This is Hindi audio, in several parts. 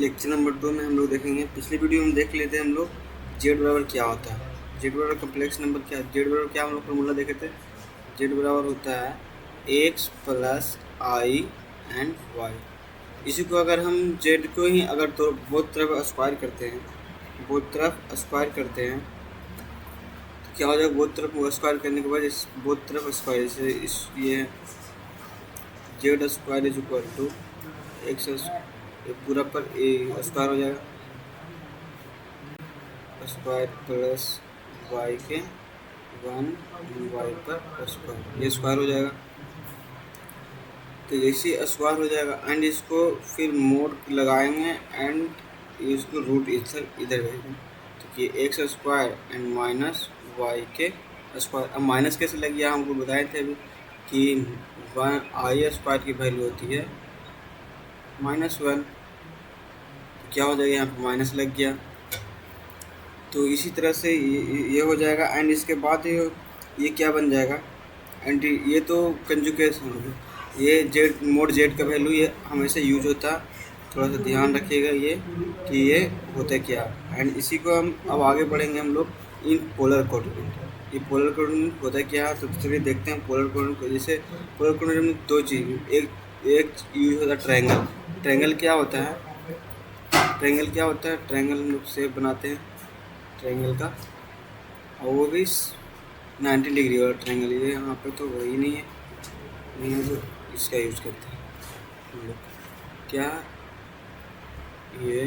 लेक्चर नंबर 2 में हम लोग देखेंगे। पिछली वीडियो में देख लेते हैं हम लोग जेड बराबर क्या होता है। जेड बराबर कम्प्लेक्स नंबर क्या है। जेड बराबर क्या हम लोग फॉर्मूला देखे थे। जेड बराबर होता है X plus I and Y. इसी को अगर हम जेड को ही अगर तो बहुत तरफ स्क्वायर करते हैं, बहुत तरफ स्क्वायर करते हैं तो क्या हो जाएगा। बहुत तरफ स्क्वायर करने के बाद इस बहुत तरफ स्क्वायर जैसे इस ये Z square is equal to X पूरा पर ए स्क्वायर हो जाएगा, स्क्वायर प्लस वाई के 1 वाई पर स्क्वायर, ये स्क्वायर हो जाएगा। तो जैसे स्क्वायर हो जाएगा एंड इसको फिर मोड लगाएंगे एंड इसको रूट इधर इधर भेजेंगे तो कि X square and minus Y के स्क्वायर। अब माइनस कैसे लग गया हमको बताए थे अभी कि वन आई स्क्वायर की वैल्यू होती है -1। तो क्या हो जाएगा, यहाँ पर माइनस लग गया। तो इसी तरह से ये हो जाएगा एंड इसके बाद ये क्या बन जाएगा एंड ये तो कंजुगेशन हो गया। ये जेड मोड जेड का वैल्यू ये हमेशा यूज होता है, थोड़ा सा ध्यान रखिएगा ये कि ये होता है क्या। एंड इसी को हम अब आगे बढ़ेंगे हम लोग इन पोलर कोऑर्डिनेट। ये पोलर कोऑर्डिनेट होता है क्या, तो चलिए देखते हैं पोलर कोऑर्डिनेट को। जैसे पोलर कोऑर्डिनेट में दो चीज़, एक यूज होता है ट्रायंगल। ट्रायंगल क्या होता है, ट्रायंगल क्या होता है, ट्रायंगल हम लोग शेप बनाते हैं ट्रायंगल का, और वो भी 90 डिग्री वाला ट्रायंगल। ये यहाँ पे तो वही नहीं है, यहाँ तो इसका यूज करते हैं हम लोग। क्या ये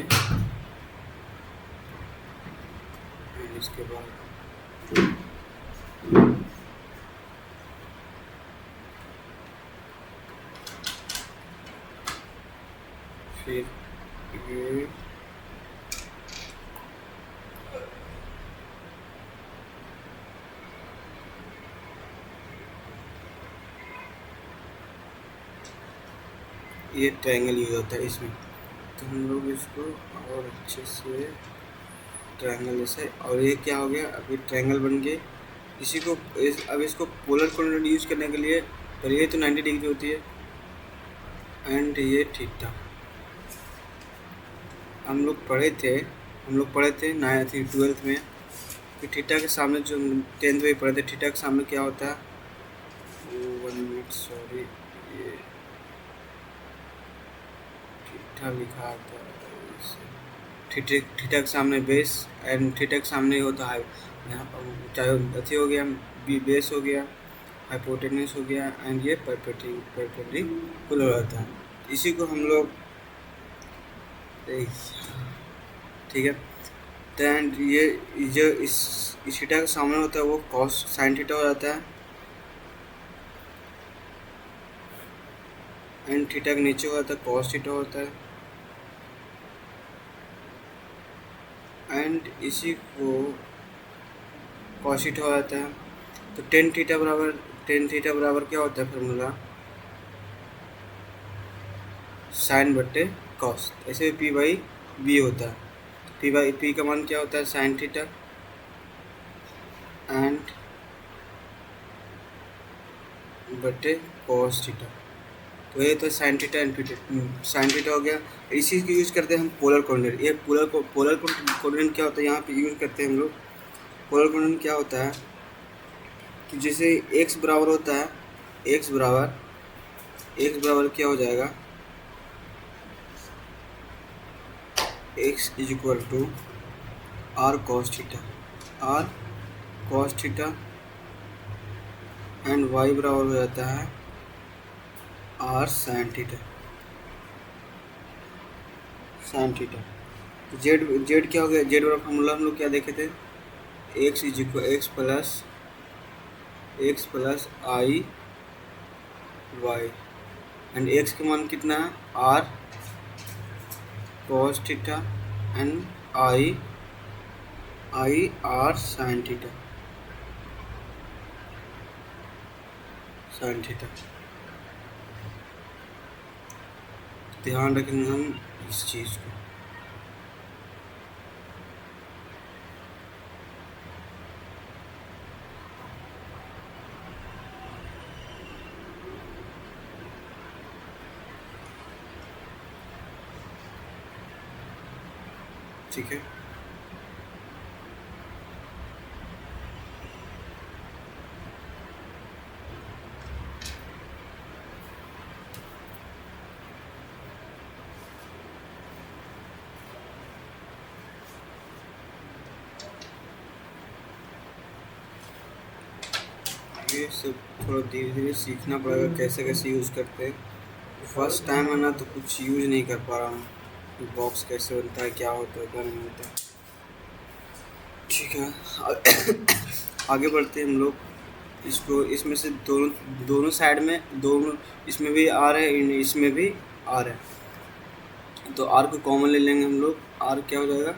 इसके बाद फिर ये ट्रायंगल यूज होता है इसमें। तो हम लोग इसको और अच्छे से ट्रायंगल जैसे, और ये क्या हो गया, अभी ट्रायंगल बन गए। इसी को अब इसको पोलर कोऑर्डिनेट यूज करने के लिए पर ये तो 90 डिग्री होती है एंड ये थीटा। हम लोग पढ़े थे 9th 12th में कि थीटा के सामने, जो 10th में पढ़े थे, थीटा के सामने क्या होता है, 1 मिनट सॉरी, ये थीटा लिखा था। थीटा के सामने बेस एंड थीटा के सामने होता है यहाँ पर, चाहे अथी हो गया बेस हो गया, हाइपोटेन्यूस हो गया एंड ये परपेंडिकुलर रहता है। इसी को हम लोग ठीक है। तो एंड ये जो इस थीटा के सामने होता है वो कॉस साइन थीटा हो जाता है एंड थीटा के नीचे हो जाता है कॉस थीटा होता है। एंड इसी को कॉस थीटा हो जाता है। तो टेन थीटा बराबर क्या होता है फॉर्मूला, साइन बट्टे कॉस। ऐसे पी बाई बी होता है। पी का मान क्या होता है, साइन थीटा एंड बट्टे कॉस थीटा। तो ये तो sine theta and sine theta हो गया। इसी को यूज करते हैं हम पोलर कोऑर्डिनेट। ये पोलर कोऑर्डिनेट क्या होता है, यहाँ पे यूज करते हैं हम लोग। पोलर कोऑर्डिनेट क्या होता है कि जैसे x बराबर होता है, x बराबर क्या हो जाएगा, x is equal to r cos theta and y बराबर हो जाता है आर साइन थीटा। तो जेड क्या हो गया, जेड वाला फॉर्मूला हम लोग क्या देखे थे, x plus i y and x का मान कितना है, r cos theta and i r sine theta. ध्यान रखेंगे हम इस चीज़ को। ठीक है। ये सब थोड़ा धीरे धीरे सीखना पड़ेगा कैसे कैसे यूज़ करते हैं। फर्स्ट टाइम है ना, तो कुछ यूज़ नहीं कर पा रहा हूँ। बॉक्स कैसे बनता है, क्या होता है, क्या नहीं होता। ठीक है, आगे बढ़ते हैं हम लोग। इसको इसमें से दोनों दोनों साइड में, दोनों इसमें भी आर है, इसमें भी आर है, तो आर को कॉमन ले लेंगे हम लोग। आर क्या हो जाएगा,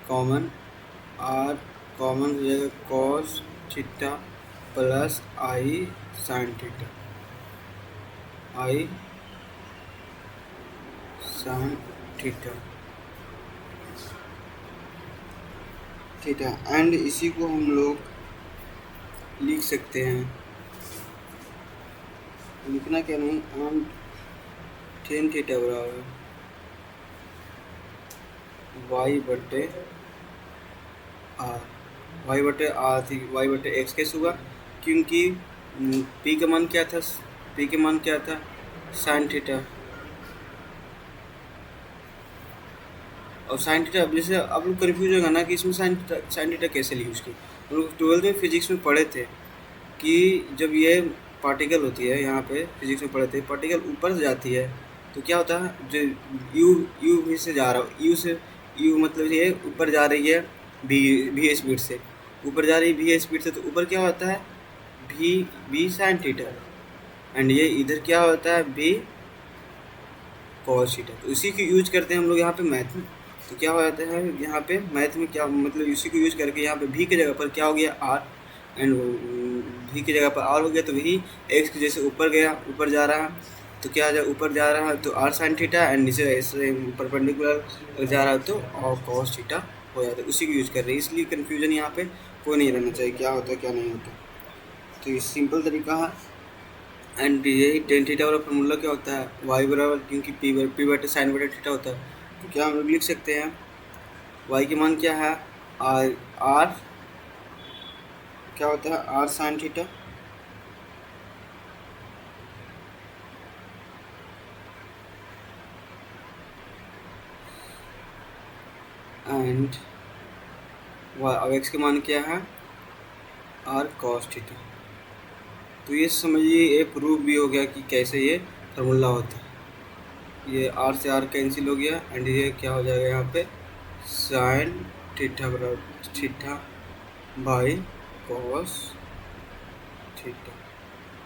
कॉमन, आर कॉमन हो जाएगा कॉस थीटा प्लस आई साइन थीटा, आई साइन थीटा, ठीक है। एंड इसी को हम लोग लिख सकते हैं, लिखना क्या नहीं, एंड टेन थीटा बराबर वाई बटे आर, वाई बटे आर थी, वाई बटे एक्स कैसे हुआ, क्योंकि पी का मान क्या था, पी के मान क्या था, साइन थीटा, और साइन थीटा। अब जैसे आप लोग कन्फ्यूज होगा ना कि इसमें साइन थीटा कैसे यूज की। हम लोग 12th में फिजिक्स में पढ़े थे कि जब ये पार्टिकल होती है, यहाँ पे फिजिक्स में पढ़े थे, पार्टिकल ऊपर से जाती है तो क्या होता है, जो यू भी से जा रहा हो, यू से, यू मतलब ये ऊपर जा रही है भी स्पीड से, ऊपर जा रही है भी स्पीड से, तो ऊपर क्या होता है भी साइन थीटा, एंड ये इधर क्या होता है भी कॉस थीटा। तो इसी को यूज करते हैं हम लोग यहाँ पे मैथ में। तो क्या हो जाता है यहाँ पे मैथ में, क्या मतलब इसी को यूज करके यहाँ पे भी की जगह पर क्या हो गया आर, एंड भी की जगह पर आर हो गया, तो वही एक्स की जैसे ऊपर गया, ऊपर जा रहा है तो क्या जा ऊपर जा रहा है तो आर साइन थीटा, एंड नीचे ऐसे परपेंडिकुलर जा रहा है तो और कॉस थीटा हो जाता है। उसी को यूज कर रहे हैं, इसलिए कन्फ्यूजन यहाँ पे कोई नहीं रहना चाहिए क्या होता है क्या नहीं होता। तो ये सिंपल तरीका है। एंड यही टेन थीटा वाला फॉर्मूला क्या होता है, वाई बराबर, क्योंकि पी बटे साइन बटे थीटा होता है, तो क्या हम लोग लिख सकते हैं, वाई की मान क्या है, आर क्या होता है, आर साइन थीटा, एंड अब एक्स की मान क्या है, आर कॉस थीटा। तो ये समझिए ये प्रूफ भी हो गया कि कैसे ये फार्मूला होता है। ये आर से आर कैंसिल हो गया, एंड ये क्या हो जाएगा यहाँ पे साइन थीटा बराबर थीटा बाई कॉस थीटा।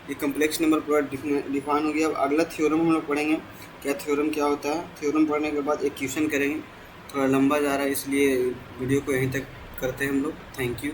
ये कम्प्लेक्स नंबर पूरा डिफाइन हो गया। अब अगला थ्योरम हम लोग पढ़ेंगे, क्या थ्योरम क्या होता है। थ्योरम पढ़ने के बाद एक क्वेश्चन करेंगे, थोड़ा लंबा जा रहा है इसलिए वीडियो को यहीं तक करते हैं हम लोग। Thank you.